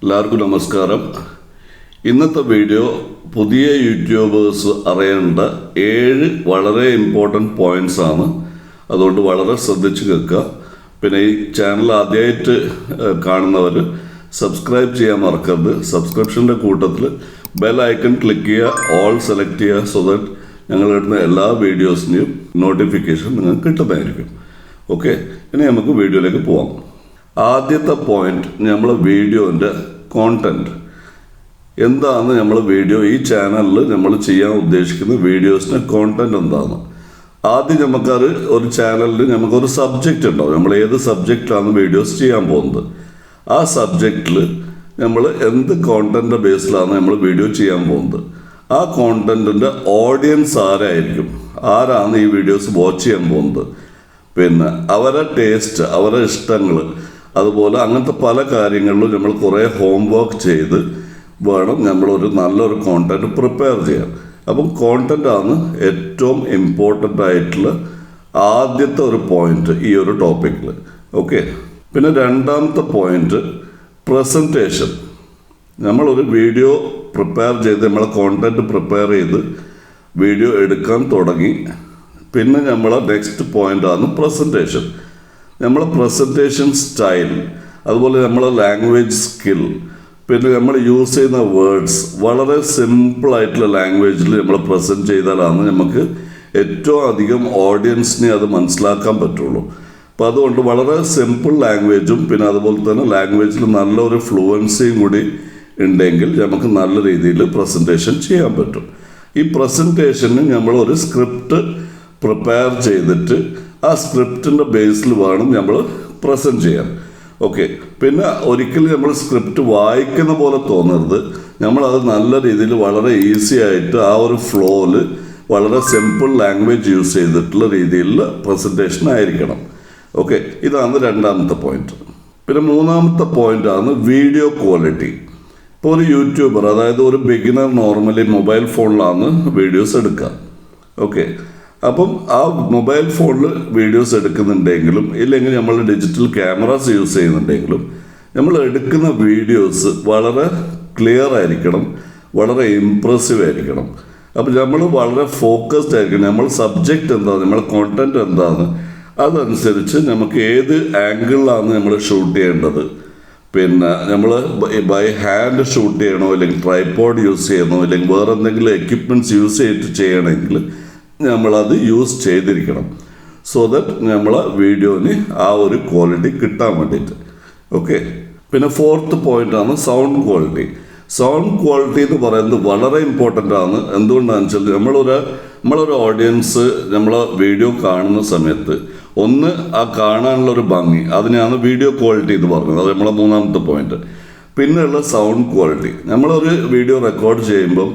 എല്ലാവർക്കും നമസ്കാരം. ഇന്നത്തെ വീഡിയോ പുതിയ യൂട്യൂബേഴ്സ് അറിയേണ്ട 7 വളരെ ഇമ്പോർട്ടൻറ്റ് പോയിൻറ്റ്സ് ആണ്. അതുകൊണ്ട് വളരെ ശ്രദ്ധിച്ച് കേൾക്കുക. പിന്നെ ഈ ചാനൽ ആദ്യമായിട്ട് കാണുന്നവർ സബ്സ്ക്രൈബ് ചെയ്യാൻ മറക്കരുത്. സബ്സ്ക്രിപ്ഷൻ്റെ കൂട്ടത്തിൽ ബെൽ ഐക്കൺ ക്ലിക്ക് ചെയ്യുക, ഓൾ സെലക്ട് ചെയ്യുക. സോ ദാറ്റ് ഞങ്ങളിടുന്ന എല്ലാ വീഡിയോസിൻ്റെയും നോട്ടിഫിക്കേഷൻ നിങ്ങൾക്ക് കിട്ടുന്നതായിരിക്കും. ഓക്കെ, ഇനി നമുക്ക് വീഡിയോയിലേക്ക് പോവാം. ആദ്യത്തെ പോയിന്റ്, നമ്മൾ വീഡിയോൻ്റെ കോണ്ടൻറ്റ് എന്താണ്. നമ്മൾ വീഡിയോ ഈ ചാനലിൽ നമ്മൾ ചെയ്യാൻ ഉദ്ദേശിക്കുന്ന വീഡിയോസിൻ്റെ കോണ്ടൻറ്റ് എന്താണ്. ആദ്യം നമുക്കത് ഒരു ചാനലിൽ നമുക്കൊരു സബ്ജക്റ്റ് ഉണ്ടാവും. നമ്മൾ ഏത് സബ്ജക്റ്റിലാണ് വീഡിയോസ് ചെയ്യാൻ പോകുന്നത്, ആ സബ്ജക്റ്റിൽ നമ്മൾ എന്ത് കോണ്ടൻറ്റ് ബേസിലാണ് നമ്മൾ വീഡിയോ ചെയ്യാൻ പോകുന്നത്, ആ കോണ്ടൻറ്റിൻ്റെ ഓഡിയൻസ് ആരാണ് ഈ വീഡിയോസ് വാച്ച് ചെയ്യാൻ പോകുന്നത്, പിന്നെ അവരുടെ ടേസ്റ്റ്, അവരുടെ ഇഷ്ടങ്ങൾ, അതുപോലെ അങ്ങനത്തെ പല കാര്യങ്ങളിലും നമ്മൾ കുറേ ഹോംവർക്ക് ചെയ്ത് വേണം നമ്മളൊരു നല്ലൊരു കോണ്ടൻറ്റ് പ്രിപ്പയർ ചെയ്യാൻ. അപ്പം കോണ്ടൻറ്റാണ് ഏറ്റവും ഇമ്പോർട്ടൻ്റ് ആയിട്ടുള്ള ആദ്യത്തെ ഒരു പോയിന്റ് ഈ ഒരു ടോപ്പിക്കിൽ. ഓക്കെ, പിന്നെ രണ്ടാമത്തെ പോയിന്റ് പ്രസൻറ്റേഷൻ. നമ്മളൊരു വീഡിയോ പ്രിപ്പയർ ചെയ്ത് നമ്മളെ കോണ്ടൻറ്റ് പ്രിപ്പയർ ചെയ്ത് വീഡിയോ എടുക്കാൻ തുടങ്ങി. പിന്നെ നമ്മളെ നെക്സ്റ്റ് പോയിൻ്റാണ് പ്രസൻറ്റേഷൻ. നമ്മളെ പ്രസൻറ്റേഷൻ സ്റ്റൈൽ, അതുപോലെ നമ്മളെ ലാംഗ്വേജ് സ്കിൽ, പിന്നെ നമ്മൾ യൂസ് ചെയ്യുന്ന വേർഡ്സ് വളരെ സിമ്പിളായിട്ടുള്ള ലാംഗ്വേജിൽ നമ്മൾ പ്രസൻറ്റ് ചെയ്താലാണ് നമുക്ക് ഏറ്റവും അധികം ഓഡിയൻസിനെ അത് മനസ്സിലാക്കാൻ പറ്റുള്ളൂ. അപ്പോൾ അതുകൊണ്ട് വളരെ സിമ്പിൾ ലാംഗ്വേജും പിന്നെ അതുപോലെ തന്നെ ലാംഗ്വേജിൽ നല്ലൊരു ഫ്ലുവൻസിയും കൂടി ഉണ്ടെങ്കിൽ നമുക്ക് നല്ല രീതിയിൽ പ്രസൻറ്റേഷൻ ചെയ്യാൻ പറ്റും. ഈ പ്രസൻറ്റേഷന് നമ്മളൊരു സ്ക്രിപ്റ്റ് പ്രിപ്പയർ ചെയ്തിട്ട് ആ സ്ക്രിപ്റ്റിൻ്റെ ബേസിൽ വേണം നമ്മൾ പ്രസൻറ്റ് ചെയ്യാൻ. ഓക്കെ, പിന്നെ ഒരിക്കലും നമ്മൾ സ്ക്രിപ്റ്റ് വായിക്കുന്ന പോലെ തോന്നരുത്. നമ്മളത് നല്ല രീതിയിൽ വളരെ ഈസി ആയിട്ട് ആ ഒരു ഫ്ലോയിൽ വളരെ സിമ്പിൾ ലാംഗ്വേജ് യൂസ് ചെയ്തിട്ടുള്ള രീതിയിലുള്ള പ്രസൻറ്റേഷൻ ആയിരിക്കണം. ഓക്കെ, ഇതാണ് രണ്ടാമത്തെ പോയിന്റ്. പിന്നെ മൂന്നാമത്തെ പോയിൻ്റാണ് വീഡിയോ ക്വാളിറ്റി. ഇപ്പോൾ ഒരു യൂട്യൂബർ, അതായത് ഒരു ബിഗിനർ നോർമലി മൊബൈൽ ഫോണിലാണ് വീഡിയോസ് എടുക്കുക. ഓക്കെ, അപ്പം ആ മൊബൈൽ ഫോണിൽ വീഡിയോസ് എടുക്കുന്നുണ്ടെങ്കിലും ഇല്ലെങ്കിൽ നമ്മൾ ഡിജിറ്റൽ ക്യാമറാസ് യൂസ് ചെയ്യുന്നുണ്ടെങ്കിലും നമ്മൾ എടുക്കുന്ന വീഡിയോസ് വളരെ ക്ലിയർ ആയിരിക്കണം, വളരെ ഇംപ്രസീവ് ആയിരിക്കണം. അപ്പം നമ്മൾ വളരെ ഫോക്കസ്ഡ് ആയിരിക്കണം. നമ്മൾ സബ്ജക്റ്റ് എന്താണ്, നമ്മളെ കോണ്ടൻറ്റ് എന്താണ്, അതനുസരിച്ച് നമുക്ക് ഏത് ആംഗിളിലാണ് നമ്മൾ ഷൂട്ട് ചെയ്യേണ്ടത്, പിന്നെ നമ്മൾ ബൈ ഹാൻഡ് ഷൂട്ട് ചെയ്യണോ, അല്ലെങ്കിൽ ട്രൈപോഡ് യൂസ് ചെയ്യണോ, അല്ലെങ്കിൽ വേറെ എന്തെങ്കിലും എക്യുപ്മെൻറ്റ്സ് യൂസ് ചെയ്തിട്ട് ചെയ്യണമെങ്കിൽ നമ്മളത് യൂസ് ചെയ്തിരിക്കണം. സോ ദാറ്റ് നമ്മളെ വീഡിയോന് ആ ഒരു ക്വാളിറ്റി കിട്ടാൻ വേണ്ടിയിട്ട്. ഓക്കെ, പിന്നെ ഫോർത്ത് പോയിൻ്റാണ് സൗണ്ട് ക്വാളിറ്റി. സൗണ്ട് ക്വാളിറ്റി എന്ന് പറയുന്നത് വളരെ ഇമ്പോർട്ടൻ്റ് ആണ്. എന്തുകൊണ്ടാണെന്ന് വെച്ചാൽ നമ്മളൊരു ഓഡിയൻസ് നമ്മളെ വീഡിയോ കാണുന്ന സമയത്ത് ഒന്ന് ആ കാണാനുള്ളൊരു ഭംഗി, അതിനെയാണ് വീഡിയോ ക്വാളിറ്റി എന്ന് പറയുന്നത്. അത് നമ്മളെ മൂന്നാമത്തെ പോയിന്റ്. പിന്നെയുള്ള സൗണ്ട് ക്വാളിറ്റി. നമ്മളൊരു വീഡിയോ റെക്കോർഡ് ചെയ്യുമ്പം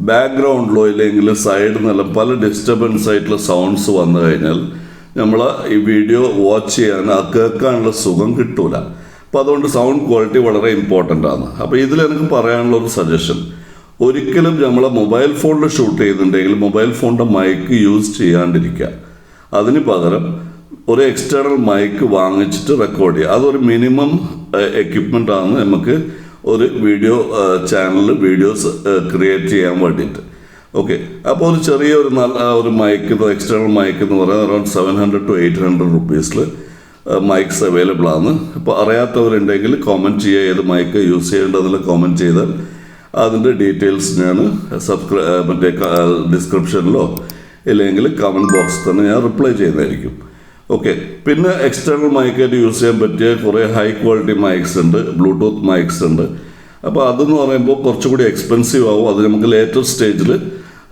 ബാക്ക്ഗ്രൗണ്ടിലോ ഇല്ലെങ്കിൽ സൈഡിൽ നിന്നെല്ലാം പല ഡിസ്റ്റർബൻസ് ആയിട്ടുള്ള സൗണ്ട്സ് വന്നു കഴിഞ്ഞാൽ നമ്മൾ ഈ വീഡിയോ വാച്ച് ചെയ്യാൻ, ആ കേൾക്കാനുള്ള സുഖം കിട്ടൂല. അപ്പോൾ അതുകൊണ്ട് സൗണ്ട് ക്വാളിറ്റി വളരെ ഇമ്പോർട്ടൻ്റ് ആണ്. അപ്പോൾ ഇതിൽ എനിക്ക് പറയാനുള്ള ഒരു സജഷൻ, ഒരിക്കലും നമ്മളെ മൊബൈൽ ഫോണിൽ ഷൂട്ട് ചെയ്യുന്നുണ്ടെങ്കിൽ മൊബൈൽ ഫോണിൻ്റെ മൈക്ക് യൂസ് ചെയ്യാണ്ടിരിക്കുക. അതിന് പകരം ഒരു എക്സ്റ്റേണൽ മൈക്ക് വാങ്ങിച്ചിട്ട് റെക്കോർഡ് ചെയ്യുക. അതൊരു മിനിമം എക്യുപ്മെൻ്റ് ആണ് നമുക്ക് ഒരു വീഡിയോ ചാനലിൽ വീഡിയോസ് ക്രിയേറ്റ് ചെയ്യാൻ വേണ്ടിയിട്ട്. ഓക്കെ, അപ്പോൾ ഒരു ചെറിയൊരു നല്ല ഒരു മൈക്ക്, എക്സ്റ്റേണൽ മൈക്ക് എന്ന് പറയുന്നത് around 700 to 800 rupees mics available ആണ്. ഇപ്പോൾ അറിയാത്തവരുണ്ടെങ്കിൽ കോമൻറ്റ് ചെയ്യുക, ഏത് മൈക്ക് യൂസ് ചെയ്യേണ്ടതിൽ കോമൻറ്റ് ചെയ്താൽ അതിൻ്റെ ഡീറ്റെയിൽസ് ഞാൻ മറ്റേ ഡിസ്ക്രിപ്ഷനിലോ ഇല്ലെങ്കിൽ കമൻറ്റ് ബോക്സിൽ തന്നെ ഞാൻ റിപ്ലൈ ചെയ്യുന്നതായിരിക്കും. ഓക്കെ, പിന്നെ എക്സ്റ്റേണൽ മൈക്കായിട്ട് യൂസ് ചെയ്യാൻ പറ്റിയ കുറേ ഹൈ ക്വാളിറ്റി മൈക്സ് ഉണ്ട്, ബ്ലൂടൂത്ത് മൈക്സ് ഉണ്ട്. അപ്പോൾ അതെന്ന് പറയുമ്പോൾ കുറച്ചുകൂടി എക്സ്പെൻസീവ് ആവും. അത് നമുക്ക് ലേറ്റർ സ്റ്റേജിൽ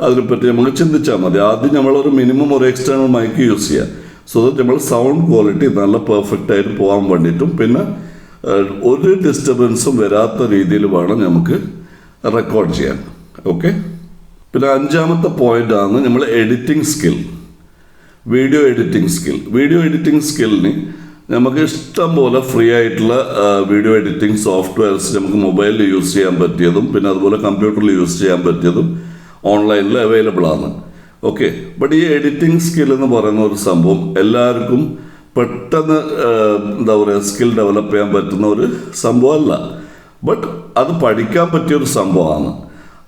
അതിനെപ്പറ്റി നമുക്ക് ചിന്തിച്ചാൽ മതി. ആദ്യം നമ്മളൊരു മിനിമം ഒരു എക്സ്റ്റേണൽ മൈക്ക് യൂസ് ചെയ്യുക. സോ ദാറ്റ് നമ്മൾ സൗണ്ട് ക്വാളിറ്റി നല്ല പെർഫെക്റ്റ് ആയിട്ട് പോകാൻ വേണ്ടിയിട്ടും പിന്നെ ഒരു ഡിസ്റ്റർബൻസും വരാത്ത രീതിയിൽ വേണം നമുക്ക് റെക്കോർഡ് ചെയ്യാൻ. ഓക്കെ, പിന്നെ അഞ്ചാമത്തെ പോയിൻ്റാണ് നമ്മൾ എഡിറ്റിംഗ് സ്കിൽ. വീഡിയോ എഡിറ്റിംഗ് സ്കില്ലിന് നമുക്ക് ഇഷ്ടം പോലെ ഫ്രീ ആയിട്ടുള്ള വീഡിയോ എഡിറ്റിംഗ് സോഫ്റ്റ്വെയർസ് നമുക്ക് മൊബൈലിൽ യൂസ് ചെയ്യാൻ പറ്റിയതും പിന്നെ അതുപോലെ കമ്പ്യൂട്ടറിൽ യൂസ് ചെയ്യാൻ പറ്റിയതും ഓൺലൈനിൽ അവൈലബിൾ ആണ്. ഓക്കെ, ബട്ട് ഈ എഡിറ്റിംഗ് സ്കിൽ എന്ന് പറയുന്ന ഒരു സംഭവം എല്ലാവർക്കും പെട്ടെന്ന് എന്താ പറയുക സ്കിൽ ഡെവലപ്പ് ചെയ്യാൻ പറ്റുന്ന ഒരു സംഭവമല്ല. ബട്ട് അത് പഠിക്കാൻ പറ്റിയൊരു സംഭവമാണ്.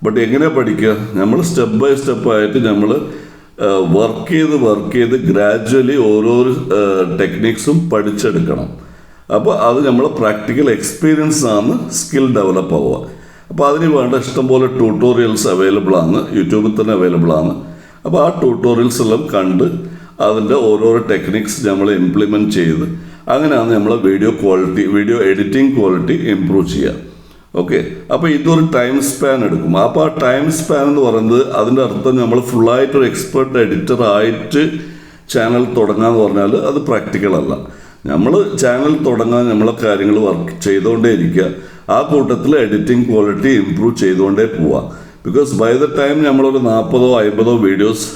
ബട്ട് എങ്ങനെ പഠിക്കുക? നമ്മൾ സ്റ്റെപ്പ് ബൈ സ്റ്റെപ്പായിട്ട് നമ്മൾ വർക്ക് ചെയ്ത് ഗ്രാജ്വലി ഓരോ ടെക്നിക്സും പഠിച്ചെടുക്കണം. അപ്പോൾ അത് നമ്മൾ പ്രാക്ടിക്കൽ എക്സ്പീരിയൻസ് ആണ് സ്കിൽ ഡെവലപ്പ് ആവുക. അപ്പോൾ അതിന് വേണ്ട ഇഷ്ടംപോലെ ട്യൂട്ടോറിയൽസ് അവൈലബിൾ ആണ്, യൂട്യൂബിൽ തന്നെ അവൈലബിൾ ആണ്. അപ്പോൾ ആ ട്യൂട്ടോറിയൽസ് എല്ലാം കണ്ട് അതിൻ്റെ ഓരോരോ ടെക്നിക്സ് നമ്മൾ ഇംപ്ലിമെൻറ്റ് ചെയ്ത് അങ്ങനെയാണ് നമ്മൾ വീഡിയോ എഡിറ്റിംഗ് ക്വാളിറ്റി ഇമ്പ്രൂവ് ചെയ്യുക. ഓക്കെ, അപ്പോൾ ഇതൊരു ടൈം സ്പാൻ എടുക്കും. അപ്പോൾ ആ ടൈം സ്പാൻ എന്ന് പറയുന്നത് അതിൻ്റെ അർത്ഥം നമ്മൾ ഫുള്ളായിട്ടൊരു എക്സ്പെർട്ട് എഡിറ്റർ ആയിട്ട് ചാനൽ തുടങ്ങാന്ന് പറഞ്ഞാൽ അത് പ്രാക്ടിക്കൽ അല്ല. നമ്മൾ ചാനൽ തുടങ്ങാൻ നമ്മളെ കാര്യങ്ങൾ വർക്ക് ചെയ്തുകൊണ്ടേ ഇരിക്കുക, ആ കൂട്ടത്തിൽ എഡിറ്റിംഗ് ക്വാളിറ്റി ഇമ്പ്രൂവ് ചെയ്തുകൊണ്ടേ പോവുക. ബിക്കോസ് ബൈ ദ ടൈം നമ്മളൊരു 40-50 വീഡിയോസ്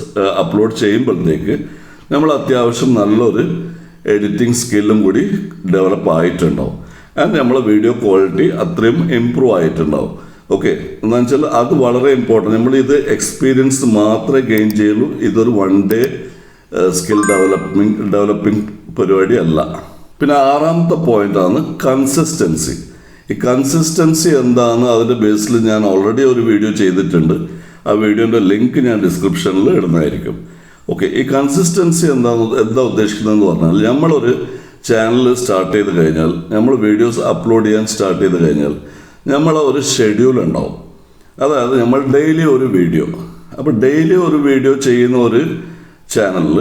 അപ്ലോഡ് ചെയ്യുമ്പോഴത്തേക്ക് നമ്മൾ അത്യാവശ്യം നല്ലൊരു എഡിറ്റിംഗ് സ്കില്ലും കൂടി ഡെവലപ്പ് ആയിട്ടുണ്ടാവും. ആൻഡ് നമ്മളെ വീഡിയോ ക്വാളിറ്റി അത്രയും ഇമ്പ്രൂവ് ആയിട്ടുണ്ടാവും. ഓക്കെ, എന്താണെന്ന് വെച്ചാൽ അത് വളരെ ഇമ്പോർട്ടൻറ്റ്. നമ്മളിത് എക്സ്പീരിയൻസ് മാത്രമേ ഗെയിൻ ചെയ്യുള്ളൂ. ഇതൊരു 1 ഡേ സ്കിൽ ഡെവലപ്പിംഗ് പരിപാടി അല്ല. പിന്നെ 6ാമത്തെ പോയിന്റാണ് കൺസിസ്റ്റൻസി. ഈ കൺസിസ്റ്റൻസി എന്താണ്, അതിൻ്റെ ബേസിൽ ഞാൻ ഓൾറെഡി ഒരു വീഡിയോ ചെയ്തിട്ടുണ്ട്. ആ വീഡിയോൻ്റെ ലിങ്ക് ഞാൻ ഡിസ്ക്രിപ്ഷനിൽ ഇടുന്നതായിരിക്കും. ഓക്കെ, ഈ കൺസിസ്റ്റൻസി എന്താ ഉദ്ദേശിക്കുന്നതെന്ന് പറഞ്ഞാൽ നമ്മളൊരു ചാനൽ സ്റ്റാർട്ട് ചെയ്ത് കഴിഞ്ഞാൽ, നമ്മൾ വീഡിയോസ് അപ്ലോഡ് ചെയ്യാൻ സ്റ്റാർട്ട് ചെയ്ത് കഴിഞ്ഞാൽ നമ്മളെ ഒരു ഷെഡ്യൂൾ ഉണ്ടാവും. അതായത് നമ്മൾ ഡെയിലി ഒരു വീഡിയോ, അപ്പോൾ ഡെയിലി ഒരു വീഡിയോ ചെയ്യുന്ന ഒരു ചാനലിൽ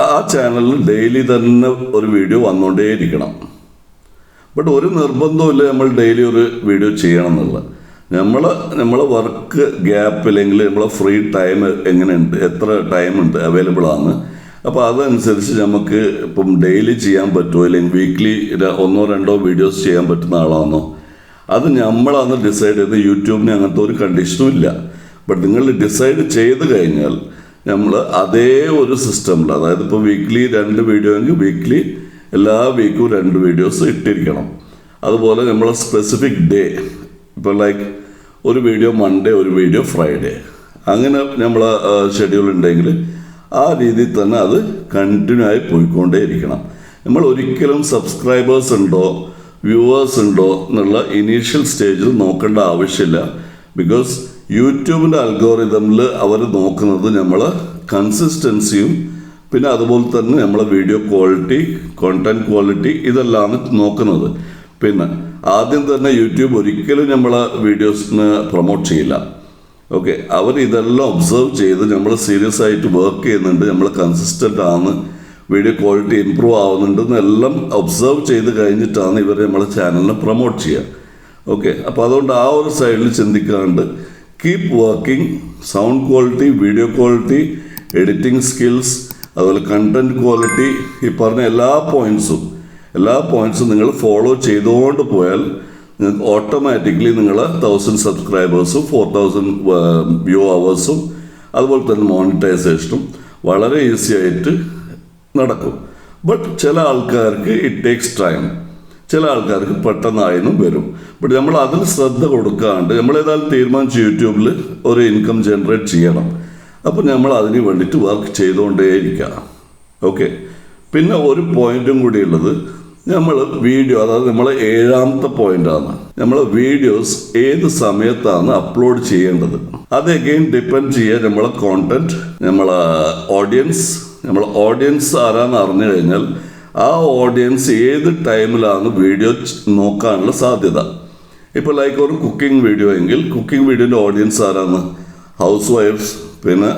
ആ ചാനലിൽ ഡെയിലി തന്നെ ഒരു വീഡിയോ വന്നുകൊണ്ടേയിരിക്കണം. ബട്ട് ഒരു നിർബന്ധമില്ല നമ്മൾ ഡെയിലി ഒരു വീഡിയോ ചെയ്യണം എന്നുള്ളത്. നമ്മളെ വർക്ക് ഗ്യാപ്പ് അല്ലെങ്കിൽ നമ്മളെ ഫ്രീ ടൈം എങ്ങനെയുണ്ട്, എത്ര ടൈമുണ്ട് അവൈലബിൾ ആണ്. അപ്പോൾ അതനുസരിച്ച് നമുക്ക് ഇപ്പം ഡെയിലി ചെയ്യാൻ പറ്റുമോ, അല്ലെങ്കിൽ വീക്ക്ലി 1-2 വീഡിയോസ് ചെയ്യാൻ പറ്റുന്ന ആളാണോ, അത് നമ്മളാണ് ഡിസൈഡ് ചെയ്ത്. യൂട്യൂബിന് അങ്ങനത്തെ ഒരു കണ്ടീഷനും ഇല്ല. ബട്ട് നിങ്ങൾ ഡിസൈഡ് ചെയ്ത് കഴിഞ്ഞാൽ നമ്മൾ അതേ ഒരു സിസ്റ്റമിൽ, അതായത് ഇപ്പോൾ വീക്ക്ലി 2 വീഡിയോ എങ്കിൽ വീക്ക്ലി എല്ലാ വീക്കും 2 വീഡിയോസ് ഇട്ടിരിക്കണം. അതുപോലെ നമ്മൾ സ്പെസിഫിക് ഡേ, ഇപ്പോൾ ലൈക്ക് ഒരു വീഡിയോ മൺഡേ, ഒരു വീഡിയോ ഫ്രൈഡേ, അങ്ങനെ നമ്മൾ ഷെഡ്യൂൾ ഉണ്ടെങ്കിൽ ആ രീതിയിൽ തന്നെ അത് കണ്ടിന്യൂ ആയി പോയിക്കൊണ്ടേ ഇരിക്കണം. നമ്മൾ ഒരിക്കലും സബ്സ്ക്രൈബേഴ്സ് ഉണ്ടോ വ്യൂവേഴ്സ് ഉണ്ടോ എന്നുള്ള ഇനീഷ്യൽ സ്റ്റേജിൽ നോക്കേണ്ട ആവശ്യമില്ല. ബിക്കോസ് യൂട്യൂബിൻ്റെ അൽഗോറിതമിൽ അവർ നോക്കുന്നത് നമ്മൾ കൺസിസ്റ്റൻസിയും പിന്നെ അതുപോലെ തന്നെ നമ്മളെ വീഡിയോ ക്വാളിറ്റി, കോണ്ടന്റ് ക്വാളിറ്റി ഇതെല്ലാം നോക്കുന്നത്. പിന്നെ ആദ്യം തന്നെ യൂട്യൂബ് ഒരിക്കലും നമ്മളെ വീഡിയോസിന് പ്രൊമോട്ട് ചെയ്യില്ല. ഓക്കെ, അവർ ഇതെല്ലാം ഒബ്സർവ് ചെയ്ത് നമ്മൾ സീരിയസ് ആയിട്ട് വർക്ക് ചെയ്യുന്നുണ്ട്, നമ്മൾ കൺസിസ്റ്റൻ്റ് ആണ്, വീഡിയോ ക്വാളിറ്റി ഇമ്പ്രൂവ് ആവുന്നുണ്ടെന്നെല്ലാം ഒബ്സർവ് ചെയ്ത് കഴിഞ്ഞിട്ടാണ് ഇവർ നമ്മളെ ചാനലിനെ പ്രൊമോട്ട് ചെയ്യുക. ഓക്കെ, അപ്പോൾ അതുകൊണ്ട് ആ ഒരു സൈഡിൽ ചിന്തിക്കാണ്ട് keep working. Sound quality, video quality, editing skills, അതുപോലെ കണ്ടന്റ് ക്വാളിറ്റി, ഈ പറഞ്ഞ എല്ലാ പോയിൻറ്സും നിങ്ങൾ ഫോളോ ചെയ്തുകൊണ്ട് പോയാൽ നിങ്ങൾക്ക് ഓട്ടോമാറ്റിക്കലി നിങ്ങളെ 1000 സബ്സ്ക്രൈബേഴ്സും 4000 വ്യൂ അവേഴ്സും അതുപോലെ തന്നെ മോണിറ്റൈസേഷനും വളരെ ഈസി ആയിട്ട് നടക്കും. ബട്ട് ചില ആൾക്കാർക്ക് ഇറ്റ് ടേക്സ് ടൈം, ചില ആൾക്കാർക്ക് പെട്ടെന്നായും വരും. ബട്ട് നമ്മൾ അതിന് ശ്രദ്ധ കൊടുക്കാണ്ട് നമ്മളേതായാലും തീരുമാനിച്ച് യൂട്യൂബിൽ ഒരു ഇൻകം ജനറേറ്റ് ചെയ്യണം. അപ്പോൾ നമ്മൾ അതിന് വേണ്ടിയിട്ട് വർക്ക് ചെയ്തുകൊണ്ടേയിരിക്കുക. ഓക്കെ, പിന്നെ ഒരു പോയിന്റും കൂടി ഉള്ളത്, നമ്മൾ വീഡിയോ, അതായത് നമ്മളെ 7ാമത്തെ പോയിന്റാണ്, നമ്മൾ വീഡിയോസ് ഏത് സമയത്താണ് അപ്ലോഡ് ചെയ്യേണ്ടത്. അത് അഗെയിൻ ഡിപ്പെൻഡ് ചെയ്യുക നമ്മളെ കോണ്ടന്റ്, നമ്മളെ ഓഡിയൻസ് ആരാന്ന് അറിഞ്ഞു കഴിഞ്ഞാൽ ആ ഓഡിയൻസ് ഏത് ടൈമിലാണ് വീഡിയോ നോക്കാനുള്ള സാധ്യത. ഇപ്പോൾ ലൈക്ക് ഒരു കുക്കിംഗ് വീഡിയോ എങ്കിൽ കുക്കിംഗ് വീഡിയോൻ്റെ ഓഡിയൻസ് ആരാണ്? ഹൗസ് വൈഫ്സ്, പിന്നെ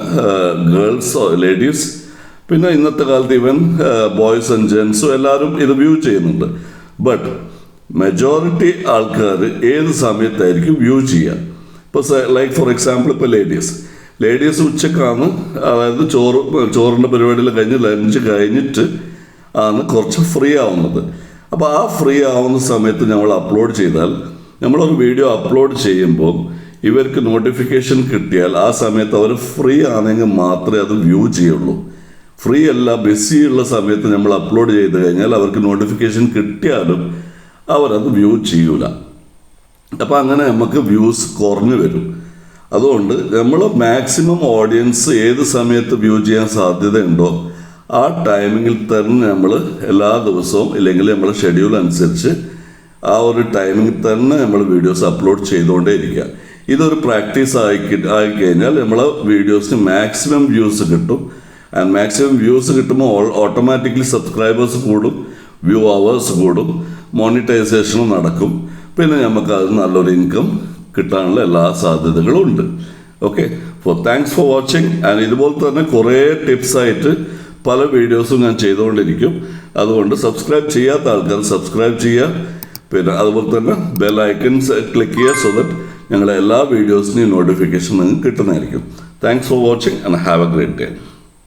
ഗേൾസ്, ലേഡീസ്, പിന്നെ ഇന്നത്തെ കാലത്ത് ഈവൻ ബോയ്സ് ആൻഡ് ജെൻസും എല്ലാവരും ഇത് വ്യൂ ചെയ്യുന്നുണ്ട്. ബട്ട് മെജോറിറ്റി ആൾക്കാർ ഏത് സമയത്തായിരിക്കും വ്യൂ ചെയ്യുക? ഇപ്പോൾ ലൈക്ക് ഫോർ എക്സാമ്പിൾ ഇപ്പോൾ ലേഡീസ് ഉച്ചക്കാണ്, അതായത് ചോറിൻ്റെ പരിപാടിയിൽ കഴിഞ്ഞ് ലഞ്ച് കഴിഞ്ഞിട്ട് ആണ് കുറച്ച് ഫ്രീ ആവുന്നത്. അപ്പോൾ ആ ഫ്രീ ആവുന്ന സമയത്ത് നമ്മൾ അപ്ലോഡ് ചെയ്താൽ, നമ്മളൊരു വീഡിയോ അപ്ലോഡ് ചെയ്യുമ്പോൾ ഇവർക്ക് നോട്ടിഫിക്കേഷൻ കിട്ടിയാൽ ആ സമയത്ത് അവർ ഫ്രീ ആണെങ്കിൽ മാത്രമേ അത് വ്യൂ ചെയ്യുള്ളൂ. ഫ്രീ അല്ല, ബിസിയുള്ള സമയത്ത് നമ്മൾ അപ്ലോഡ് ചെയ്ത് കഴിഞ്ഞാൽ അവർക്ക് നോട്ടിഫിക്കേഷൻ കിട്ടിയാലും അവരത് വ്യൂ ചെയ്യൂല. അപ്പോൾ അങ്ങനെ നമുക്ക് വ്യൂസ് കുറഞ്ഞു വരും. അതുകൊണ്ട് നമ്മൾ മാക്സിമം ഓഡിയൻസ് ഏത് സമയത്ത് വ്യൂ ചെയ്യാൻ സാധ്യതയുണ്ടോ ആ ടൈമിങ്ങിൽ തന്നെ നമ്മൾ എല്ലാ ദിവസവും ഇല്ലെങ്കിൽ നമ്മൾ ഷെഡ്യൂൾ അനുസരിച്ച് ആ ഒരു ടൈമിൽ തന്നെ നമ്മൾ വീഡിയോസ് അപ്ലോഡ് ചെയ്തുകൊണ്ടേ ഇരിക്കുക. ഇതൊരു പ്രാക്ടീസ് ആയിക്കഴിഞ്ഞാൽ നമ്മളെ വീഡിയോസിന് മാക്സിമം വ്യൂസ് കിട്ടും. ആൻഡ് മാക്സിമം വ്യൂസ് കിട്ടുമ്പോൾ ഓട്ടോമാറ്റിക്കലി സബ്സ്ക്രൈബേഴ്സ് കൂടും, വ്യൂ അവേഴ്സ് കൂടും, മോണിറ്റൈസേഷനും നടക്കും. പിന്നെ നമുക്ക് അത് നല്ലൊരു ഇൻകം കിട്ടാനുള്ള എല്ലാ സാധ്യതകളും ഉണ്ട്. Okay, thanks for watching. And ഇതുപോലെ തന്നെ കുറേ ടിപ്സായിട്ട് പല വീഡിയോസും ഞാൻ ചെയ്തുകൊണ്ടിരിക്കും. അതുകൊണ്ട് സബ്സ്ക്രൈബ് ചെയ്യാത്ത ആൾക്കാർ സബ്സ്ക്രൈബ് ചെയ്യുക. പിന്നെ അതുപോലെ തന്നെ ബെൽ ഐക്കൺസ് ക്ലിക്ക് ചെയ്യുക, സോ ദാറ്റ് ഞങ്ങളുടെ എല്ലാ വീഡിയോസിൻ്റെയും നോട്ടിഫിക്കേഷൻ നിങ്ങൾക്ക് കിട്ടുന്നതായിരിക്കും. Thanks for watching and have A great day.